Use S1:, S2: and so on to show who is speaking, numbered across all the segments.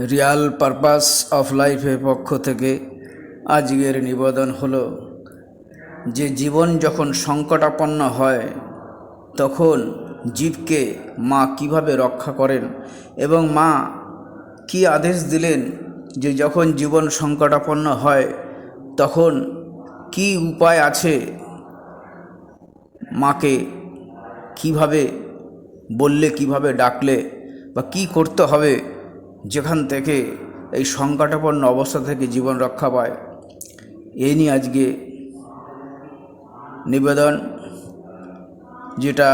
S1: Real purpose of লাইফের পক্ষ থেকে আজকের নিবেদন হলো যে জীবন যখন সংকটাপন্ন হয় তখন জীবকে মা কিভাবে রক্ষা করেন এবং মা কি আদেশ দিলেন যে যখন জীবন সংকটাপন্ন হয় তখন কি উপায় আছে, মাকে কিভাবে বললে, কিভাবে ডাকলে বা কি করতে হবে যেখান থেকে এই সংকটাপন্ন অবস্থা থেকে জীবন রক্ষা পায়। এই নিয়ে আজকে নিবেদন, যেটা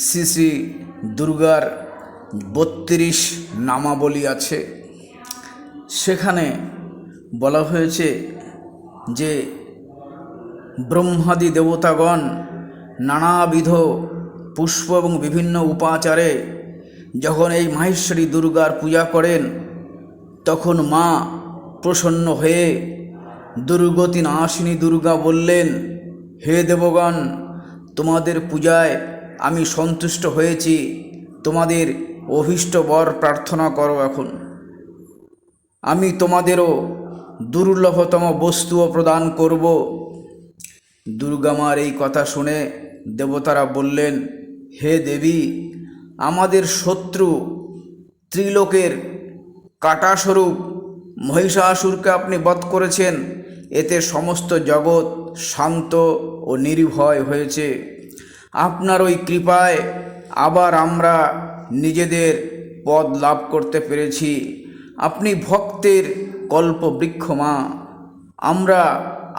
S1: শ্রী শ্রী দুর্গার 32 নামাবলী আছে। সেখানে বলা হয়েছে যে ব্রহ্মাদি দেবতাগণ নানাবিধ পুষ্প এবং বিভিন্ন উপাচারে যখন এই মাহেশ্বরী দুর্গার পূজা করেন তখন মা প্রসন্ন হয়ে দুর্গতি নাশিনী দুর্গা বললেন, হে দেবগণ, তোমাদের পূজায় আমি সন্তুষ্ট হয়েছি, তোমাদের অভীষ্ট বর প্রার্থনা করো। এখন আমি তোমাদেরও দুর্লভতম বস্তুও প্রদান করব। দুর্গামার এই কথা শুনে দেবতারা বললেন, হে দেবী, আমাদের শত্রু ত্রিলোকের কাটাস্বরূপ মহিষাসুরকে আপনি বধ করেছেন, এতে সমস্ত জগৎ শান্ত ও নির্ভয় হয়েছে। আপনার ওই কৃপায় আবার আমরা নিজেদের পদ লাভ করতে পেরেছি। আপনি ভক্তের কল্পবৃক্ষ মা, আমরা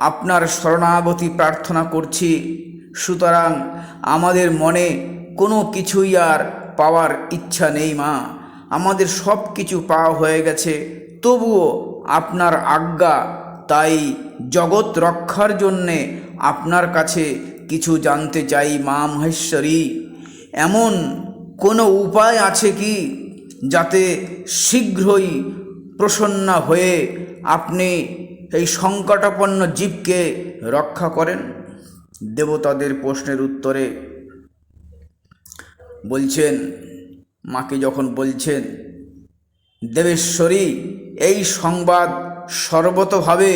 S1: আপনার শরণাগতি প্রার্থনা করছি। সুতরাং আমাদের মনে কোনো কিছুই আর পাওয়ার ইচ্ছা নেই মা, আমাদের সব কিছু পাওয়া হয়ে গেছে, তবুও আপনার আজ্ঞা, তাই জগৎ রক্ষার জন্যে আপনার কাছে কিছু জানতে চাই মা মহেশ্বরী। এমন কোনো উপায় আছে কি যাতে শীঘ্রই প্রসন্ন হয়ে আপনি এই সংকটাপন্ন জীবকে রক্ষা করেন? দেবতাদের প্রশ্নের উত্তরে বলছেন, মাকে যখন বলছেন, দেবেশ্বরী, এই সংবাদ সর্বতভাবে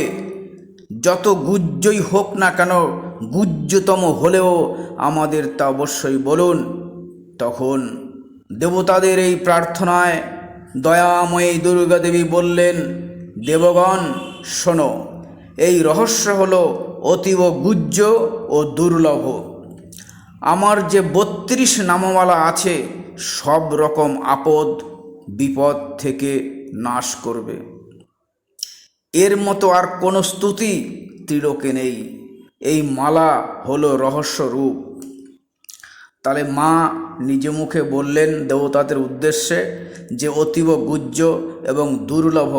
S1: যত গুহ্যই হোক না কেন, গুহ্যতম হলেও আমাদের তা অবশ্যই বলুন। তখন দেবতাদের এই প্রার্থনায় দয়াময়ী দুর্গা দেবী বললেন, দেবগণ শোনো, এই রহস্য হলো অতীব গুহ্য ও দুর্লভ। আমার যে 32 নামমালা আছে সব রকম আপদ বিপদ থেকে নাশ করবে। এর মতো আর কোনো স্তুতি ত্রিলোকে নেই। এই মালা হলো রহস্য রূপ। তাহলে মা নিজ মুখে বললেন দেবতাদের উদ্দেশ্যে যে অতীব গুহ্য এবং দুর্লভ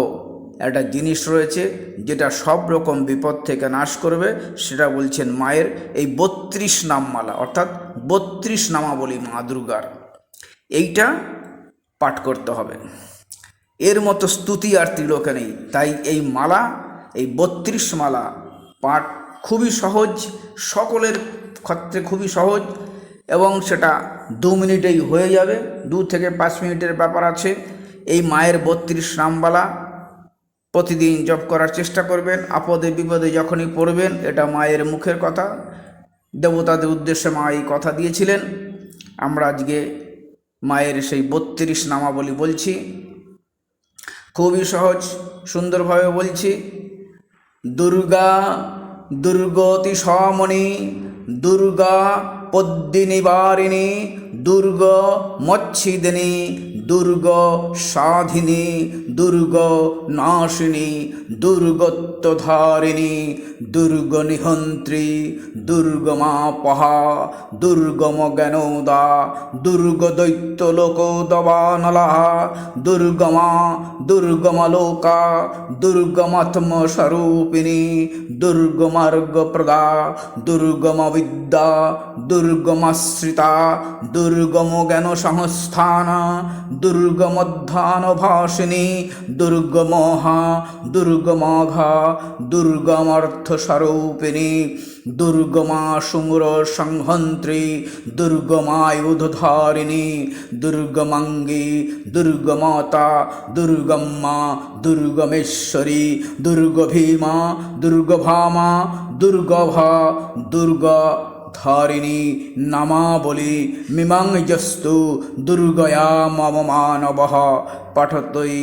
S1: একটা জিনিস রয়েছে যেটা সব রকম বিপদ থেকে নাশ করবে। সেটা বলছেন মায়ের এই 32 নামমালা, অর্থাৎ 32 নামাবলী মা দুর্গার, এইটা পাঠ করতে হবে। এর মতো স্তুতি আর ত্রিলোকে নেই। তাই এই মালা, এই 32 মালা পাঠ খুবই সহজ, সকলের ক্ষেত্রে খুবই সহজ, এবং সেটা 2 মিনিটেই হয়ে যাবে। 2 থেকে 5 মিনিটের ব্যাপার আছে। এই মায়ের 32 নামমালা প্রতিদিন জপ করার চেষ্টা করবেন। আপদে বিপদে যখনই পড়বেন, এটা মায়ের মুখের কথা, দেবতাদের উদ্দেশ্যে মা এই কথা দিয়েছিলেন। আমরা আজকে মায়ের সেই 32 নামাবলী বলছি, খুবই সহজ সুন্দরভাবে বলছি। দুর্গা দুর্গতি সমনি, দুর্গা পদ্মিনিবারিণী, দুর্গ মচ্ছিদিনী, দুর্গ সাধিনী, দুর্গ নাশিনী, দুর্গত্বধারিণী, দুর্গ নিহন্ত্রী, দুর্গমাপহা, দুর্গম জ্ঞানোদা, দুর্গ দৈত্য লোকোদবানলা, দুর্গমা দুর্গমলোকা, দুর্গমাত্মস্বরূপিণী, দুর্গমার্গপ্রদা, দুর্গমবিদ্যা, দুর্গমাশ্রিতা, দুর্গম জ্ঞান সংস্থান দুর্গমধ্যান ভাসিনী দুর্গমহা দুর্গমাঘা দুর্গমর্থ স্বরূপিণী দুর্গমা সুমুর সংহন্ত্রী দুর্গমায়ুধারিণী দুর্গমাঙ্গী দুর্গমাতা দুর্গম্মা দুর্গমেশ্বরী দুর্গভীমা দুর্গভামা দুর্গভা দুর্গধারিণী নামাবলী মিমাংজস্তু দুর্গয়া মম মানবঃ পঠতৈ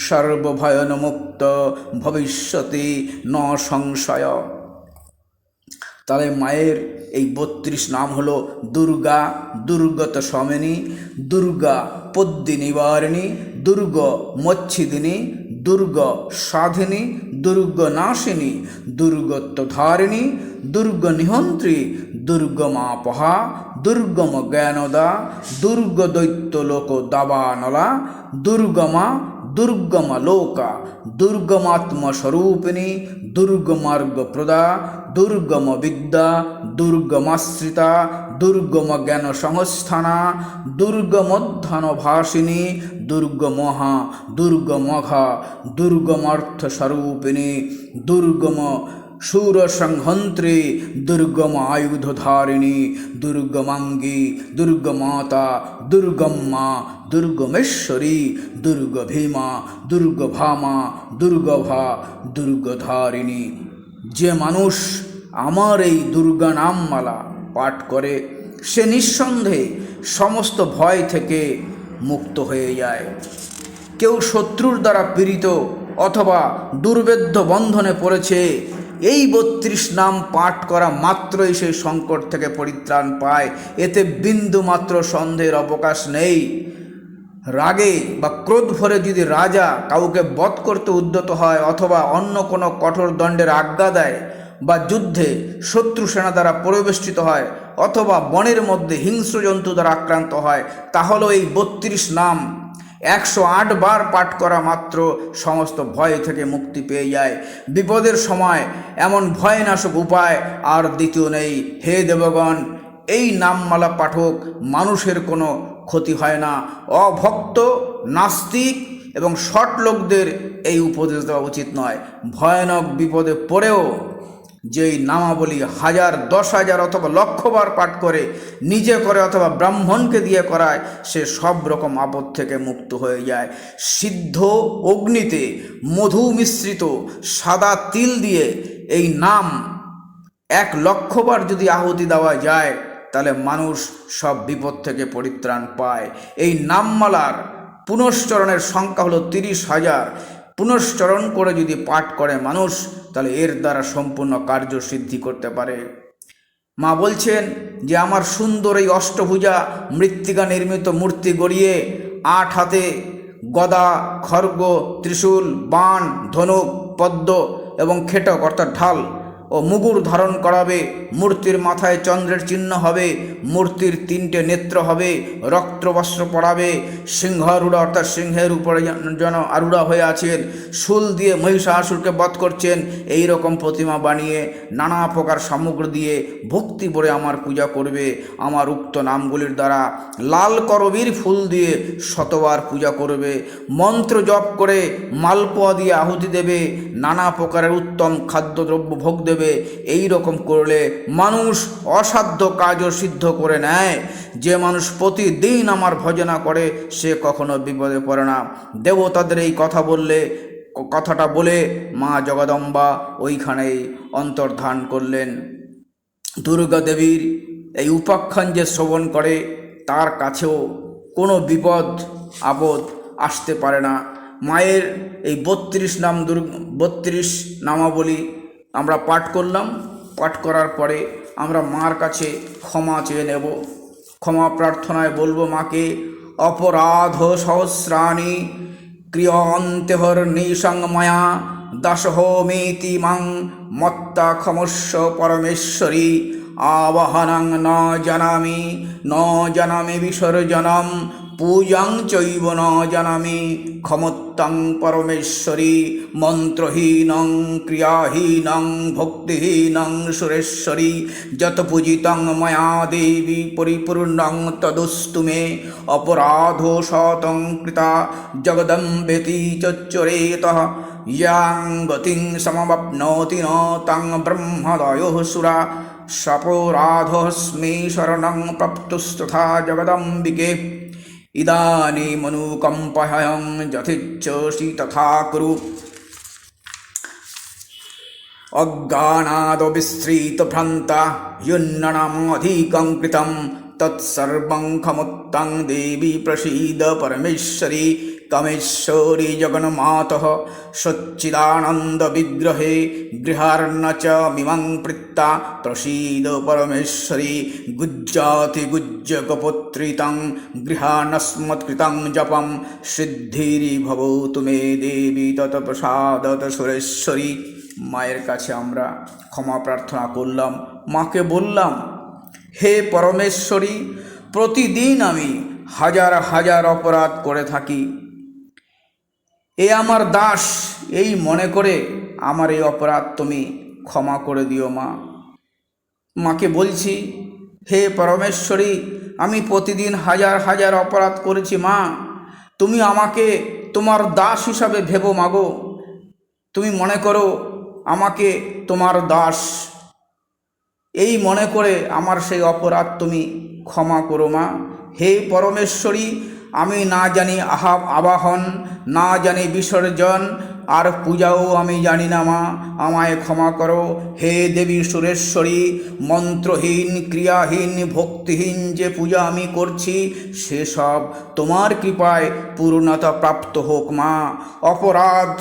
S1: সর্বভয়নমুক্ত ভবিষ্যতি ন সংশয়। তাহলে মায়ের এই 32 নাম হলো দুর্গা দুর্গত সমেনী, দুর্গা পদ্মী নিবারিণী, দুর্গ মচ্ছিদিনী, দুর্গ সাধিনী, দুর্গ নাশিনী, দুর্গত্বধারিণী, দুর্গ নিহন্ত্রী, দুর্গমাপহা, দুর্গম জ্ঞানদা, দুর্গ দৈত্যলোক দাবানলা, দুর্গমা দুর্গমলোকা, দুর্গমাত্মস্বরূপিণী, দুর্গমার্গপ্রদা, দুর্গম বিদ্যা, দুর্গমাশ্রিতা, দুর্গম জ্ঞান সংস্থানা, দুর্গমধ্যানভাসিনী, দুর্গমহা দুর্গমঘা, দুর্গমার্থস্বরূপিণী, দুর্গম শূর সংহন্ত্রী, দুর্গম আয়ুধধারিণী, দুর্গমাঙ্গী, দুর্গমাতা, দুর্গম্মা, দুর্গমেশ্বরী, দুর্গভীমা, দুর্গভামা, দুর্গভা, দুর্গধারিণী। যে মানুষ আমার এই দুর্গা নামমালা পাঠ করে সে নিঃসন্দেহে সমস্ত ভয় থেকে মুক্ত হয়ে যায়। কেউ শত্রুর দ্বারা পীড়িত অথবা দুর্বেদ্য বন্ধনে পড়েছে, এই 32 নাম পাঠ করা মাত্রই সেই সংকট থেকে পরিত্রাণ পায়, এতে বিন্দু মাত্র সন্দেহের অবকাশ নেই। রাগে বা ক্রোধ ভরে যদি রাজা কাউকে বধ করতে উদ্যত হয় অথবা অন্য কোনো কঠোর দণ্ডের আজ্ঞা দেয় বা যুদ্ধে শত্রু সেনা দ্বারা পরিবেষ্টিত হয় অথবা বনের মধ্যে হিংস্র জন্তু দ্বারা আক্রান্ত হয়, তাহলে এই 32 নাম 108 বার পাঠ করা মাত্র সমস্ত ভয় থেকে মুক্তি পেয়ে যায়। বিপদের সময় এমন ভয়নাশক উপায় আর দ্বিতীয় নেই। হে দেবগণ, এই নামমালা পাঠক মানুষের কোনো ক্ষতি হয় না। অভক্ত, নাস্তিক এবং শট লোকদের এই উপদেশ দেওয়া উচিত নয়। ভয়ানক বিপদে পড়েও যেই নামাবলী 1000, 10,000 অথবা লক্ষবার পাঠ করে, নিজে করে অথবা ব্রাহ্মণকে দিয়ে করায়, সে সব রকম আপদ থেকে মুক্ত হয়ে যায়। সিদ্ধ অগ্নিতে মধু মিশ্রিত সাদা তিল দিয়ে এই নাম 1,00,000 বার যদি আহুতি দেওয়া যায় তাহলে মানুষ সব বিপদ থেকে পরিত্রাণ পায়। এই নামমালার পুনশ্চরণের সংখ্যা হলো 30,000। পুনশ্চরণ করে যদি পাঠ করে মানুষ তাহলে এর দ্বারা সম্পূর্ণ কার্য সিদ্ধি করতে পারে। মা বলছেন যে আমার সুন্দর এই অষ্টভুজা মৃত্তিকা নির্মিত মূর্তি গড়িয়ে 8 হাতে গদা, খড়গ, ত্রিশূল, বাণ, ধনুক, পদ্ম এবং খেটক অর্থাৎ ঢাল ও মুগুর ধারণ করাবে। মূর্তির মাথায় চন্দ্রের চিহ্ন হবে, মূর্তির 3টে নেত্র হবে, রক্তবস্ত্র পরাবে, সিংহারূঢ়া অর্থাৎ সিংহের উপরে যেন আরূঢ়া হয়ে আছেন, শূল দিয়ে মহিষাসুরকে বধ করছেন। এই রকম প্রতিমা বানিয়ে নানা প্রকার সামগ্রী দিয়ে ভক্তি ভরে আমার পূজা করবে। আমার উক্ত নামগুলির দ্বারা লাল করবীর ফুল দিয়ে 100বার পূজা করবে। মন্ত্র জপ করে মালপোয়া দিয়ে আহুতি দেবে, নানা প্রকারের উত্তম খাদ্যদ্রব্য ভোগ দেবে। এই রকম করলে মানুষ অসাধ্য কাজও সিদ্ধ করে নেয়। যে মানুষ প্রতিদিন আমার ভজনা করে সে কখনো বিপদে পড়ে না। দেবতাদের এই কথাটা বলে মা জগদম্বা ওইখানেই অন্তর্ধান করলেন। দুর্গা দেবীর এই উপাখ্যান যে শ্রবণ করে তার কাছেও কোনো বিপদ আপদ আসতে পারে না। মায়ের এই 32 নামাবলী আমরা পাঠ করলাম। পাঠ করার পরে আমরা মার কাছে ক্ষমা চেয়ে নেব। ক্ষমা প্রার্থনায় বলবো মাকে, অপরাধ সহস্রাণি ক্রিয়ন্তেহর নিসংময়া দাসহোমিতি মাং মত্তা ক্ষমস্ব পরমেশ্বরী আবাহনং ন জানামি বিসর্জনম পূজাং চৈব ন জানামি ক্ষমত্বং পরমেশ্বরী মন্ত্রহীনং ক্রিয়াহীনং ভক্তিহীনং সুরেশ্বরী যত পূজিতং ময়া দেবী পরিপূর্ণং তদস্তু মে অপরাধো শতং কৃতা জগদম্বেতি চচ্চরেতঃ ইয়াং গতিং সমবাপ্নোতি ন তং ব্রহ্মদয়োঃ সুরা সপরাধোऽস্মি শরণং প্রাপ্তুস্তথা জগদম্বিকে ইদানীমনুকম্পহ্যং যথিচ্ছসি তথা কুরু অজ্ঞানাদো বিস্মৃতভ্রান্তা युन्नमधिकं कृतं तत्सर्वं क्षमुत्तं देवी प्रसीद परमेश्वरी कमेश्वरी जगन्मातः सच्चिदानन्दविग्रहे गृहार्न च मिमं प्रीत्या प्रसीद परमेश्वरी गुज्जातिगुज्जगपुत्रितं गृहानस्मत्कृतं जपं सिद्धिर्भवतु मे देवी तत्प्रसादत सुरेश्वरी। মায়ের কাছে আমরা ক্ষমা প্রার্থনা করলাম, মাকে বললাম, হে পরমেশ্বরী, প্রতিদিন আমি হাজার হাজার অপরাধ করে থাকি, এ আমার দাস এই মনে করে আমার এই অপরাধ তুমি ক্ষমা করে দিও মা। মাকে বলছি, হে পরমেশ্বরী, আমি প্রতিদিন হাজার হাজার অপরাধ করেছি মা, তুমি আমাকে তোমার দাস হিসাবে ভেবো মাগো, তুমি মনে করো আমাকে তোমার দাস, এই মনে করে আমার সেই অপরাধ তুমি ক্ষমা করো মা। হে পরমেশ্বরী, আমি না জানি আবাহন, না জানি বিসর্জন, আর পূজাও আমি জানি না মা, আমায় ক্ষমা করো। হে দেবী সুরেশ্বরী, মন্ত্রহীন ক্রিয়াহীন ভক্তিহীন যে পূজা আমি করছি সেসব তোমার কৃপায় পূর্ণতা প্রাপ্ত হোক মা। অপরাধ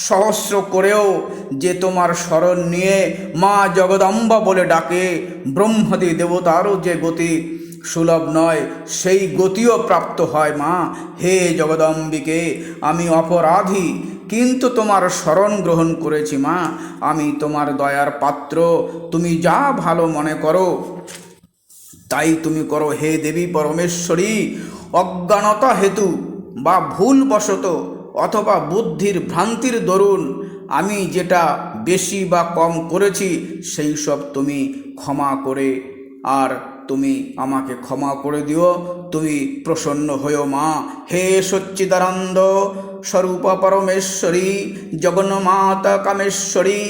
S1: সহস্র করেও যে তোমার শরণ নিয়ে মা জগদম্বা বলে ডাকে, ব্রহ্মাদি দেবতারও যে গতি সুলভ নয় সেই গতিও প্রাপ্ত হয় মা। হে জগদম্বিকে, আমি অপরাধী কিন্তু তোমার শরণ গ্রহণ করেছি মা, আমি তোমার দয়ার পাত্র, তুমি যা ভালো মনে করো তাই তুমি করো। হে দেবী পরমেশ্বরী, অজ্ঞানতা হেতু বা ভুলবশত অথবা বুদ্ধির ভ্রান্তির দরুন আমি যেটা বেশি বা কম করেছি সেই সব তুমি ক্ষমা করে আর তুমি আমাকে ক্ষমা করে দিও, তুমি প্রসন্ন হয়েও মা। হে সচ্চিদানন্দ স্বরূপ পরমেশ্বরী জগন্মাতা কামেশ্বরী,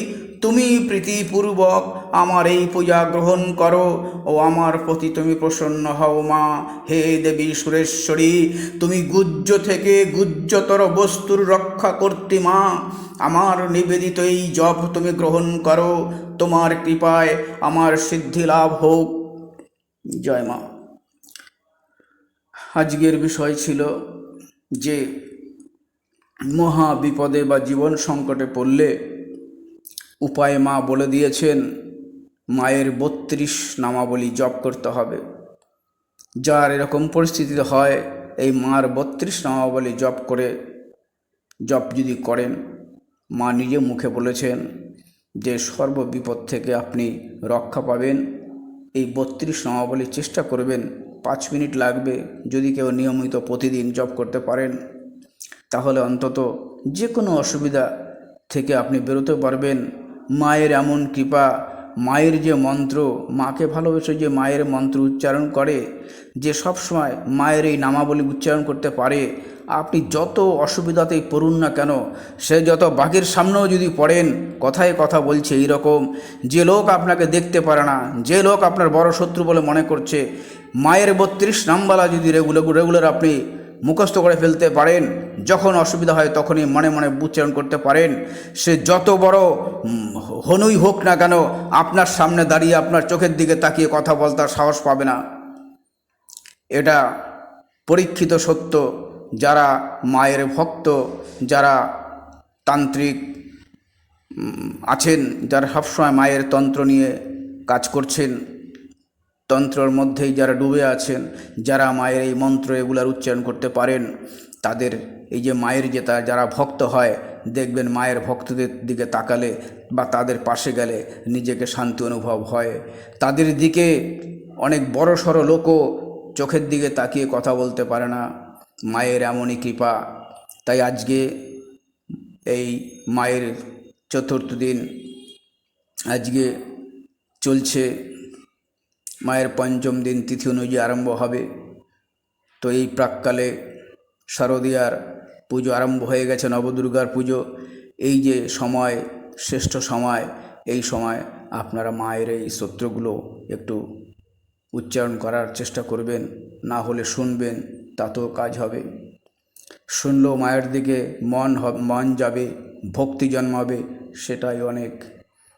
S1: তুমি প্রীতিপূর্বক আমার এই পূজা গ্রহণ করো ও আমার প্রতি তুমি প্রসন্ন হও মা। হে দেবী সুরেশ্বরী, তুমি গুহ্য থেকে গুহ্যতর বস্তুর রক্ষা করতে মা, আমার নিবেদিত এই জপ তুমি গ্রহণ করো, তোমার কৃপায় আমার সিদ্ধি লাভ হোক। জয় মা। আজকের বিষয় ছিল যে মহা বিপদে বা জীবন সংকটে পড়লে উপায় মা বলে দিয়েছেন, মায়ের 32 নামাবলী জপ করতে হবে। যার এরকম পরিস্থিতি হয় এই মার 32 নামাবলী জপ যদি করেন, মা নিজে মুখে বলেছেন যে সর্ববিপদ থেকে আপনি রক্ষা পাবেন। এই 32 নামাবলী চেষ্টা করবেন, 5 মিনিট লাগবে। যদি কেউ নিয়মিত প্রতিদিন জপ করতে পারেন তাহলে অন্তত যে কোনো অসুবিধা থেকে আপনি বেরোতে পারবেন। মায়ের এমন কৃপা, মায়ের যে মন্ত্র, মাকে ভালোবেসে যে মায়ের মন্ত্র উচ্চারণ করে, যে সব সময় মায়ের এই নামাবলী উচ্চারণ করতে পারে, আপনি যত অসুবিধাতেই পড়ুন না কেন, সে যত বাঘের সামনেও যদি পড়েন, কথায় কথা বলছে এইরকম, যে লোক আপনাকে দেখতে পারে না, যে লোক আপনার বড় শত্রু বলে মনে করছে, মায়ের 32 নামবালা যদি রেগুলার আপনি মুখস্থ করে ফেলতে পারেন, যখন অসুবিধা হয় তখনই মনে মনে উচ্চারণ করতে পারেন, সে যত বড় হনুই হোক না কেন আপনার সামনে দাঁড়িয়ে আপনার চোখের দিকে তাকিয়ে কথা বলতে সাহস পাবে না। এটা পরীক্ষিত সত্য। যারা মায়ের ভক্ত, যারা তান্ত্রিক আছেন, যারা সবসময় মায়ের তন্ত্র নিয়ে কাজ করছেন, তন্ত্রর মধ্যেই যারা ডুবে আছেন, যারা মায়ের এই মন্ত্র এগুলার উচ্চারণ করতে পারেন, তাদের এই যে মায়ের যে যারা ভক্ত হয়, দেখবেন মায়ের ভক্তদের দিকে তাকালে বা তাদের পাশে গেলে নিজেকে শান্তি অনুভব হয়। তাদের দিকে অনেক বড় সড়ো লোকও চোখের দিকে তাকিয়ে কথা বলতে পারে না। মায়ের এমনই কৃপা। তাই আজকে এই মায়ের চতুর্থ দিন, আজকে চলছে মায়ের পঞ্চম দিন, তিথি অনুযায়ী আরম্ভ হবে। তো এই প্রাককালে শারদীয়ার পুজো আরম্ভ হয়ে গেছে, নবদুর্গার পুজো। এই যে সময়, শ্রেষ্ঠ সময়, এই সময় আপনারা মায়ের এই স্তোত্রগুলো একটু উচ্চারণ করার চেষ্টা করবেন, না হলে শুনবেন, তাতেও কাজ হবে। শুনলেও মায়ের দিকে মন যাবে, ভক্তি জন্মাবে, সেটাই অনেক।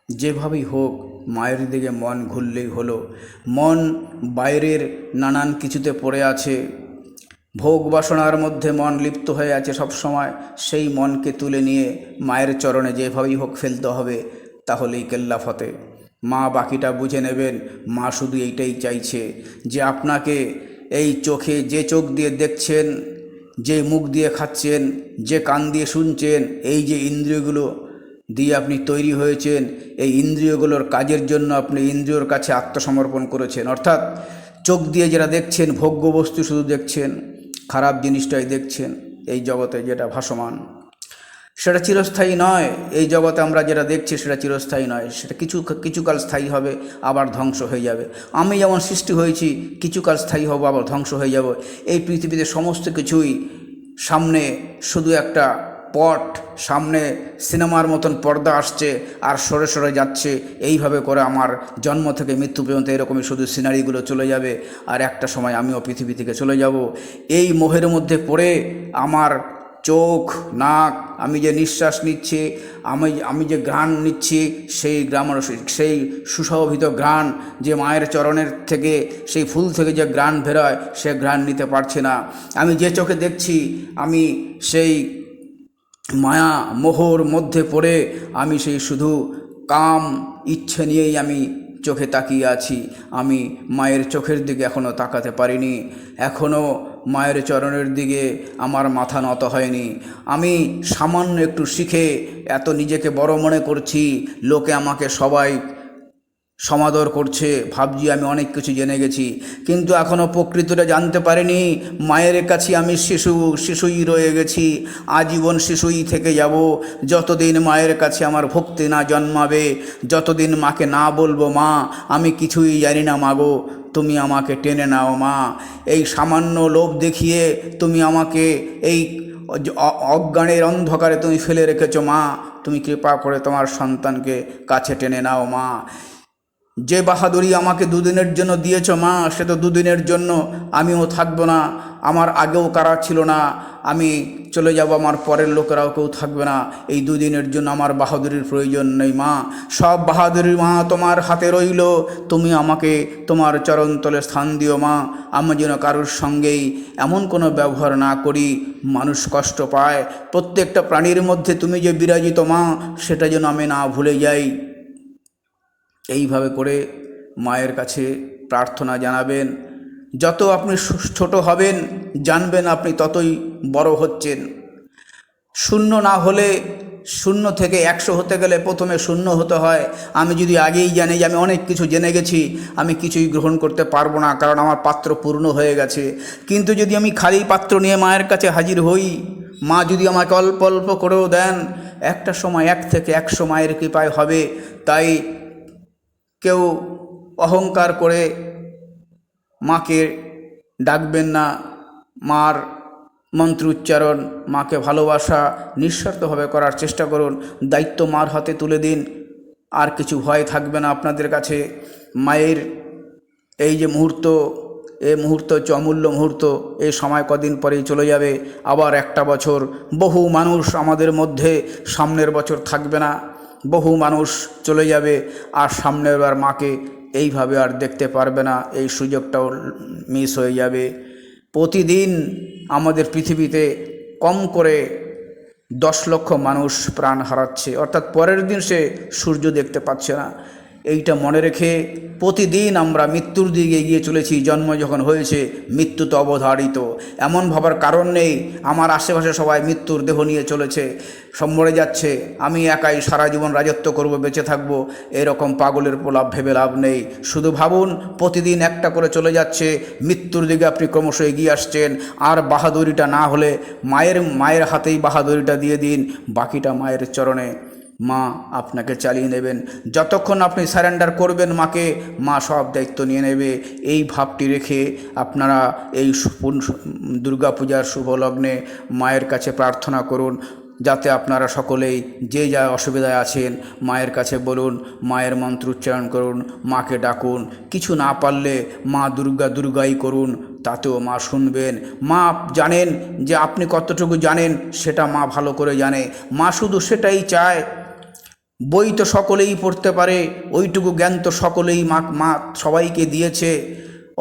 S1: যেভাবেই হোক মায়ের দিকে মন ঘুরলেই হলো। মন বাইরের নানান কিছুতে পড়ে আছে, ভোগ বাসনার মধ্যে মন লিপ্ত হয়ে আছে সব সময়। সেই মনকে তুলে নিয়ে মায়ের চরণে যেভাবেই হোক ফেলতে হবে, তাহলেই কেল্লা ফতে। মা বাকিটা বুঝে নেবেন। মা শুধু এইটাই চাইছে যে আপনাকে এই চোখে, যে চোখ দিয়ে দেখছেন, যে মুখ দিয়ে খাচ্ছেন, যে কান দিয়ে শুনছেন, এই যে ইন্দ্রিয়গুলো দিয়ে আপনি তৈরি হয়েছেন, এই ইন্দ্রিয়গুলোর কাজের জন্য আপনি ইন্দ্রিয়র কাছে আত্মসমর্পণ করেছেন। অর্থাৎ চোখ দিয়ে যেটা দেখছেন, ভোগ্য বস্তু শুধু দেখছেন, খারাপ জিনিসটাই দেখছেন। এই জগতে যেটা ভাসমান সেটা চিরস্থায়ী নয়। এই জগতে আমরা যেটা দেখছি সেটা চিরস্থায়ী নয়, সেটা কিছুকাল স্থায়ী হবে, আবার ধ্বংস হয়ে যাবে। আমি যেমন সৃষ্টি হয়েছি, কিছুকাল স্থায়ী হব, আবার ধ্বংস হয়ে যাব। এই পৃথিবীতে সমস্ত কিছুই সামনে শুধু একটা পট, সামনে সিনেমার মতন পর্দা আসছে আর সরে সরে যাচ্ছে। এইভাবে করে আমার জন্ম থেকে মৃত্যু পর্যন্ত এরকমই শুধু সিনারিগুলো চলে যাবে, আর একটা সময় আমিও পৃথিবী থেকে চলে যাব। এই মোহের মধ্যে পড়ে আমার চোখ, নাক, আমি যে নিঃশ্বাস নিচ্ছি, আমি যে ঘ্রাণ নিচ্ছি, সেই সুশোভিত ঘ্রাণ, যে মায়ের চরণের থেকে, সেই ফুল থেকে যে ঘ্রাণ বেরোয়, সে ঘ্রাণ নিতে পারছি না। আমি যে চোখে দেখছি, আমি সেই মায়া মোহর মধ্যে পড়ে আমি সেই শুধু কাম ইচ্ছে নিয়েই আমি চোখে তাকিয়ে আছি। আমি মায়ের চোখের দিকে এখনও তাকাতে পারিনি, এখনও মায়ের চরণের দিকে আমার মাথা নত হয়নি। আমি সামান্য একটু শিখে এত নিজেকে বড় মনে করছি, লোকে আমাকে সবাই সমাদর করছে, ভাবছি আমি অনেক কিছু জেনে গেছি, কিন্তু এখনও প্রকৃতটা জানতে পারিনি। মায়ের কাছে আমি শিশুই রয়ে গেছি, আজীবন শিশুই থেকে যাব। যতদিন মায়ের কাছে আমার ভক্তি না জন্মাবে, যতদিন মাকে না বলবো, মা আমি কিছুই জানি না মাগো, তুমি আমাকে টেনে নাও মা। এই সামান্য লোভ দেখিয়ে তুমি আমাকে এই অজ্ঞানের অন্ধকারে তুমি ফেলে রেখেছো মা। তুমি কৃপা করে তোমার সন্তানকে কাছে টেনে নাও মা। যে বাহাদুরি আমাকে দুদিনের জন্য দিয়েছ মা, সে তো দুদিনের জন্য, আমিও থাকবো না। আমার আগেও কারা ছিল না, আমি চলে যাব, আমার পরের লোকেরাও কেউ থাকবে না। এই দুদিনের জন্য আমার বাহাদুরির প্রয়োজন নেই মা। সব বাহাদুরি মা তোমার হাতে রইল, তুমি আমাকে তোমার চরণতলে স্থান দিও মা। আমি যেন কারোর সঙ্গেই এমন কোনো ব্যবহার না করি মানুষ কষ্ট পায়। প্রত্যেকটা প্রাণীর মধ্যে তুমি যে বিরাজিত মা, সেটা যেন আমি না ভুলে যাই। এইভাবে করে মায়ের কাছে প্রার্থনা জানাবেন। যত আপনি ছোট হবেন, জানবেন আপনি ততই বড় হচ্ছেন। শূন্য না হলে, শূন্য থেকে 100 হতে গেলে প্রথমে শূন্য হতে হয়। আমি যদি আগেই জানি যে আমি অনেক কিছু জেনে গেছি, আমি কিছুই গ্রহণ করতে পারবো না, কারণ আমার পাত্র পূর্ণ হয়ে গেছে। কিন্তু যদি আমি খালি পাত্র নিয়ে মায়ের কাছে হাজির হই, মা যদি আমাকে অল্প অল্প করেও দেন, একটা সময় 1 থেকে 100 মায়ের কৃপায় হবে। তাই কেউ অহংকার করে মাকে ডাকবেন না। মার মন্ত্র উচ্চারণ, মাকে ভালোবাসা নিঃস্বার্থভাবে করার চেষ্টা করুন। দায়িত্ব মার হাতে তুলে দিন, আর কিছু ভয় থাকবে না আপনাদের কাছে। মায়ের এই যে মুহূর্ত, এই মুহূর্ত হচ্ছে অমূল্য মুহূর্ত। এই সময় কদিন পরেই চলে যাবে, আবার একটা বছর। বহু মানুষ আমাদের মধ্যে সামনের বছর থাকবে না, বহু মানুষ চলে যাবে, আর সামনের বার মাকে এইভাবে আর দেখতে পারবে না। এই সুযোগটাও মিস হয়ে যাবে। প্রতিদিন আমাদের পৃথিবীতে কম করে 10 লক্ষ মানুষ প্রাণ হারাচ্ছে, অর্থাৎ পরের দিন সে সূর্য দেখতে পাচ্ছে না। এইটা মনে রেখে প্রতিদিন আমরা মৃত্যুর দিকে এগিয়ে চলেছি। জন্ম যখন হয়েছে মৃত্যু তো অবধারিত, এমন ভাবার কারণ নেই। আমার আশেপাশে সবাই মৃত্যুর দেহ নিয়ে চলেছে, সব মরে যাচ্ছে, আমি একাই সারা জীবন রাজত্ব করব, বেঁচে থাকবো, এরকম পাগলের প্রলাপ ভেবে লাভ নেই। শুধু ভাবুন প্রতিদিন একটা করে চলে যাচ্ছে, মৃত্যুর দিকে আপনি ক্রমশ এগিয়ে আসছেন। আর বাহাদুরিটা না হলে মায়ের হাতেই বাহাদুরিটা দিয়ে দিন, বাকিটা মায়ের চরণে, মা আপনাকে চালিয়ে নেবেন। যতক্ষণ আপনি সারেন্ডার করবেন মাকে, মা সব দায়িত্ব নিয়ে নেবে। এই ভাবটি রেখে আপনারা এই দুর্গাপূজার শুভ লগ্নে মায়ের কাছে প্রার্থনা করুন, যাতে আপনারা সকলেই যে যা অসুবিধায় আছেন মায়ের কাছে বলুন, মায়ের মন্ত্র উচ্চারণ করুন, মাকে ডাকুন। কিছু না পারলে মা দুর্গা দুর্গাই করুন, তাতেও মা শুনবেন। মা জানেন যে আপনি কতটুকু জানেন, সেটা মা ভালো করে জানে। মা শুধু সেটাই চায়। বই তো সকলেই পড়তে পারে, ওইটুকু জ্ঞান তো সকলেই মা সবাইকে দিয়েছে।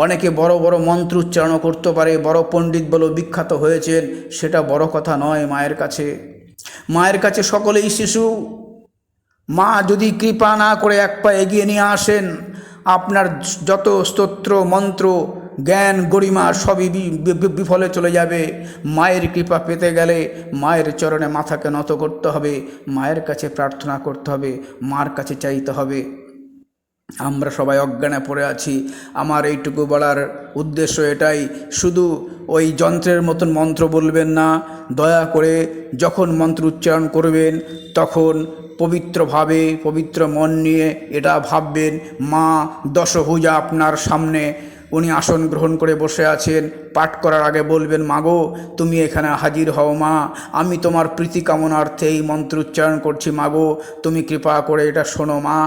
S1: অনেকে বড় বড় মন্ত্র উচ্চারণ করতে পারে, বড় পণ্ডিত বলে বিখ্যাত হয়েছেন, সেটা বড় কথা নয়। মায়ের কাছে সকলেই শিশু। মা যদি কৃপা না করে এক পা এগিয়ে নিয়ে আসেন, আপনার যত স্তোত্র মন্ত্র জ্ঞান গরিমা সবই বিফলে চলে যাবে। মায়ের কৃপা পেতে গেলে মায়ের চরণে মাথাকে নত করতে হবে, মায়ের কাছে প্রার্থনা করতে হবে, মার কাছে চাইতে হবে। আমরা সবাই অজ্ঞানে পড়ে আছি। আমার এইটুকু বলার উদ্দেশ্য এটাই, শুধু ওই যন্ত্রের মতন মন্ত্র বলবেন না। দয়া করে যখন মন্ত্র উচ্চারণ করবেন তখন পবিত্রভাবে, পবিত্র মন নিয়ে এটা ভাববেন, মা দশভুজা আপনার সামনে, উনি আসন গ্রহণ করে বসে আছেন। পাঠ করার আগে বলবেন, মাগো তুমি এখানে হাজির হও মা, আমি তোমার প্রীতি কামনার্থে এই মন্ত্র উচ্চারণ করছি, মাগো তুমি কৃপা করে এটা শোনো মা।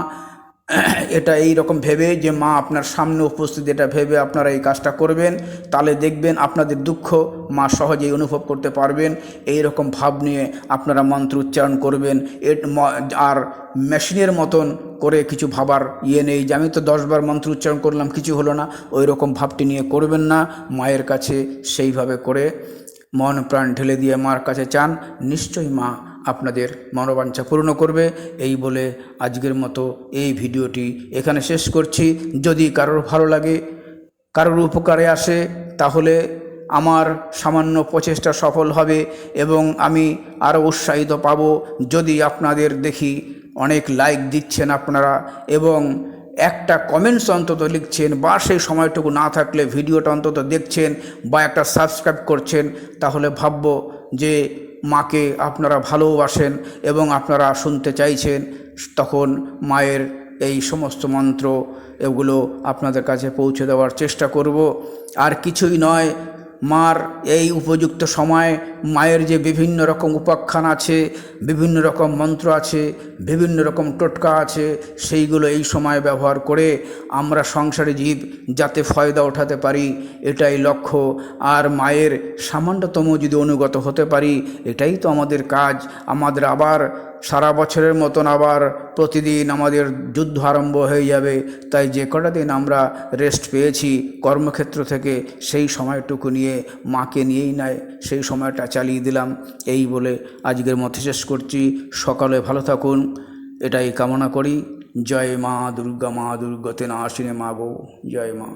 S1: এটা এই রকম ভেবে যে মা আপনার সামনে উপস্থিত, এটা ভেবে আপনারা এই কাজটা করবেন, তাহলে দেখবেন আপনাদের দুঃখ মা সহজেই অনুভব করতে পারবেন। এই রকম ভাব নিয়ে আপনারা মন্ত্র উচ্চারণ করবেন। আর মেশিনের মতন করে কিছু ভাবার নেই যে আমি তো 10 বার মন্ত্র উচ্চারণ করলাম কিছু হলো না, ওই রকম ভাবটি নিয়ে করবেন না। মায়ের কাছে সেইভাবে করে মন প্রাণ ঢেলে দিয়ে মার কাছে চান, নিশ্চয়ই মা আপনাদের মনোবাঞ্ছা পূর্ণ করবে। এই বলে আজকের মতো এই ভিডিওটি এখানে শেষ করছি। যদি কারোর ভালো লাগে, কারোর উপকারে আসে, তাহলে আমার সামান্য প্রচেষ্টা সফল হবে এবং আমি আরও উৎসাহিত পাব। যদি আপনাদের দেখি অনেক লাইক দিচ্ছেন আপনারা এবং একটা কমেন্টস অন্তত লিখছেন, বা সেই সময়টুকু না থাকলে ভিডিওটা অন্তত দেখছেন বা একটা সাবস্ক্রাইব করছেন, তাহলে ভাবব যে মাকে আপনারা ভালোবাসেন এবং আপনারা শুনতে চাইছেন। তখন মায়ের এই সমস্ত মন্ত্র এগুলো আপনাদের কাছে পৌঁছে দেওয়ার চেষ্টা করব। আর কিছুই নয়, মার এই উপযুক্ত সময় মায়ের যে বিভিন্ন রকম উপাখ্যান আছে, বিভিন্ন রকম মন্ত্র আছে, বিভিন্ন রকম টোটকা আছে, সেইগুলো এই সময় ব্যবহার করে আমরা সংসারে জীব যাতে ফয়দা ওঠাতে পারি, এটাই লক্ষ্য। আর মায়ের সামান্যতম যদি অনুগত হতে পারি, এটাই তো আমাদের কাজ। আমাদের আবার সারা বছরের মতন আবার প্রতিদিন আমাদের যুদ্ধ আরম্ভ হয়ে যাবে। তাই যে কটা দিন আমরা রেস্ট পেয়েছি কর্মক্ষেত্র থেকে, সেই সময়টুকু নিয়ে মাকে নিয়েই নয়, সেই সময়টা চালিয়ে দিলাম। এই বলে আজকের মতো শেষ করছি। সকালে ভালো থাকুন, এটাই কামনা করি। জয় মা দুর্গা, মা দুর্গতে নাসিনী মা গো, জয় মা।